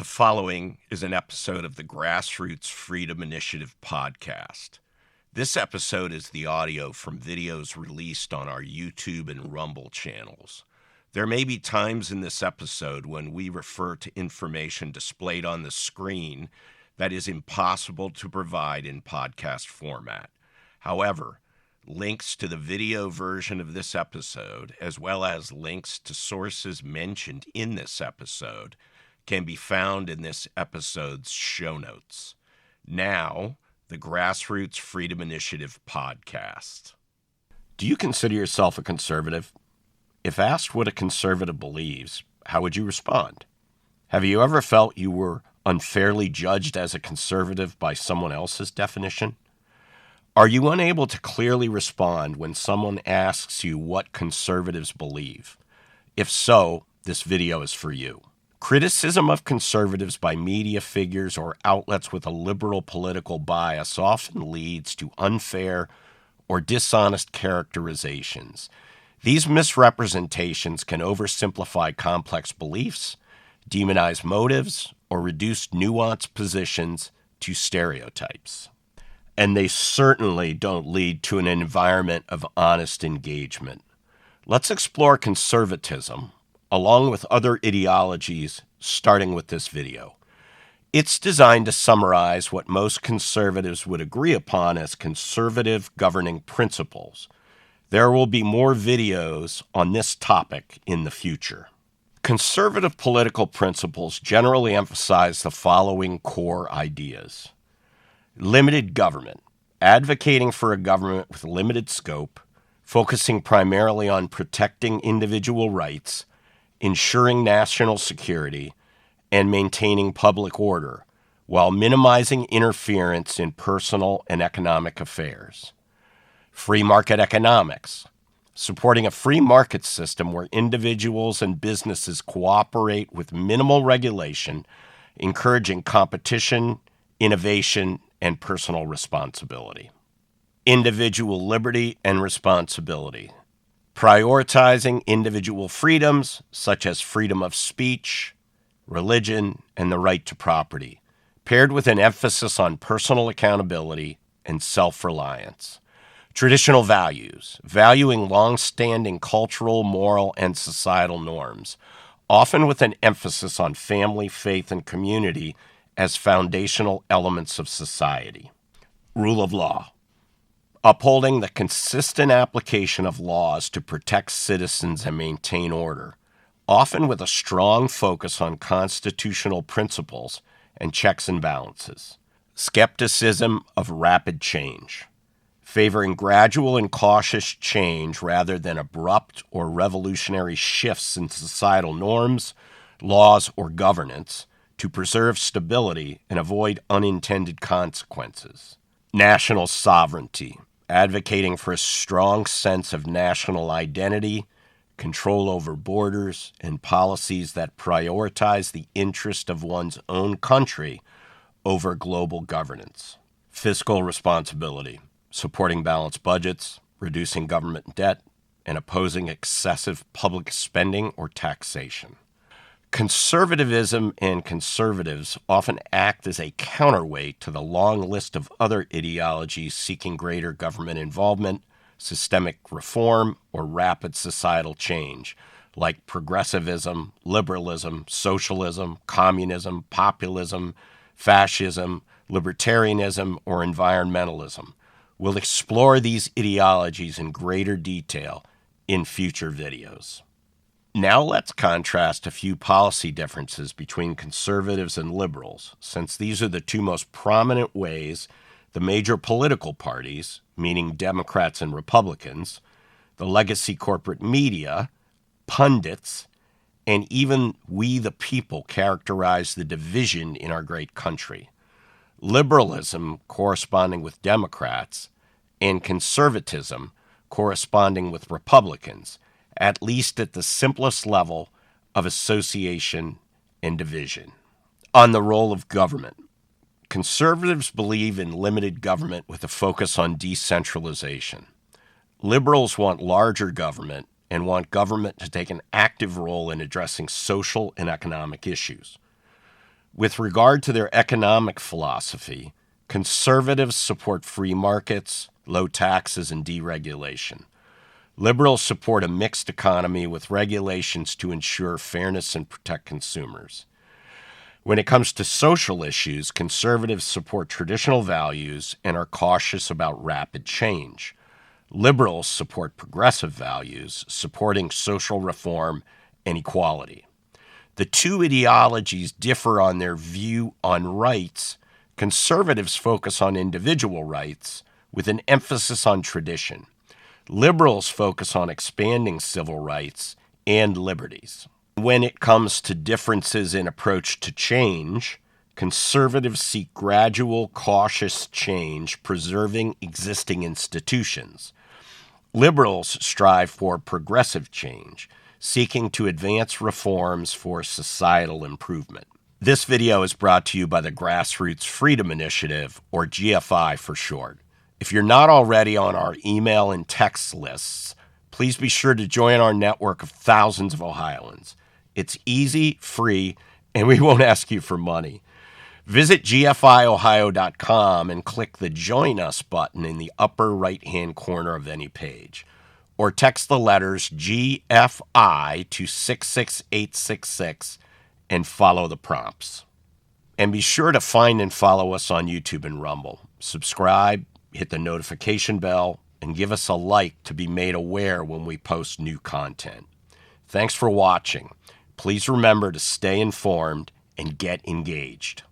The following is an episode of the Grassroots Freedom Initiative podcast. This episode is the audio from videos released on our YouTube and Rumble channels. There may be times in this episode when we refer to information displayed on the screen that is impossible to provide in podcast format. However, links to the video version of this episode, as well as links to sources mentioned in this episode, can be found in this episode's show notes. Now, the Grassroots Freedom Initiative podcast. Do you consider yourself a conservative? If asked what a conservative believes, how would you respond? Have you ever felt you were unfairly judged as a conservative by someone else's definition? Are you unable to clearly respond when someone asks you what conservatives believe? If so, this video is for you. Criticism of conservatives by media figures or outlets with a liberal political bias often leads to unfair or dishonest characterizations. These misrepresentations can oversimplify complex beliefs, demonize motives, or reduce nuanced positions to stereotypes. And they certainly don't lead to an environment of honest engagement. Let's explore conservatism, along with other ideologies, starting with this video. It's designed to summarize what most conservatives would agree upon as conservative governing principles. There will be more videos on this topic in the future. Conservative political principles generally emphasize the following core ideas. Limited government, advocating for a government with limited scope, focusing primarily on protecting individual rights, ensuring national security, and maintaining public order, while minimizing interference in personal and economic affairs. Free market economics, supporting a free market system where individuals and businesses cooperate with minimal regulation, encouraging competition, innovation, and personal responsibility. Individual liberty and responsibility, prioritizing individual freedoms such as freedom of speech, religion, and the right to property, paired with an emphasis on personal accountability and self-reliance. Traditional values, valuing long-standing cultural, moral, and societal norms, often with an emphasis on family, faith, and community as foundational elements of society. Rule of law, upholding the consistent application of laws to protect citizens and maintain order, often with a strong focus on constitutional principles and checks and balances. Skepticism of rapid change, favoring gradual and cautious change rather than abrupt or revolutionary shifts in societal norms, laws, or governance to preserve stability and avoid unintended consequences. National sovereignty, advocating for a strong sense of national identity, control over borders, and policies that prioritize the interest of one's own country over global governance. Fiscal responsibility, supporting balanced budgets, reducing government debt, and opposing excessive public spending or taxation. Conservatism and conservatives often act as a counterweight to the long list of other ideologies seeking greater government involvement, systemic reform, or rapid societal change, like progressivism, liberalism, socialism, communism, populism, fascism, libertarianism, or environmentalism. We'll explore these ideologies in greater detail in future videos. Now let's contrast a few policy differences between conservatives and liberals, since these are the two most prominent ways the major political parties, meaning Democrats and Republicans, the legacy corporate media, pundits, and even we the people characterize the division in our great country. Liberalism corresponding with Democrats, and conservatism corresponding with Republicans, at least at the simplest level of association and division. On the role of government, conservatives believe in limited government with a focus on decentralization. Liberals want larger government and want government to take an active role in addressing social and economic issues. With regard to their economic philosophy, conservatives support free markets, low taxes, and deregulation. Liberals support a mixed economy with regulations to ensure fairness and protect consumers. When it comes to social issues, conservatives support traditional values and are cautious about rapid change. Liberals support progressive values, supporting social reform and equality. The two ideologies differ on their view on rights. Conservatives focus on individual rights with an emphasis on tradition. Liberals focus on expanding civil rights and liberties. When it comes to differences in approach to change, conservatives seek gradual, cautious change, preserving existing institutions. Liberals strive for progressive change, seeking to advance reforms for societal improvement. This video is brought to you by the Grassroots Freedom Initiative, or GFI for short. If you're not already on our email and text lists, please be sure to join our network of thousands of Ohioans. It's easy, free, and we won't ask you for money. Visit gfiohio.com and click the Join Us button in the upper right-hand corner of any page. Or text the letters GFI to 66866 and follow the prompts. And be sure to find and follow us on YouTube and Rumble. Subscribe, hit the notification bell, and give us a like to be made aware when we post new content. Thanks for watching. Please remember to stay informed and get engaged.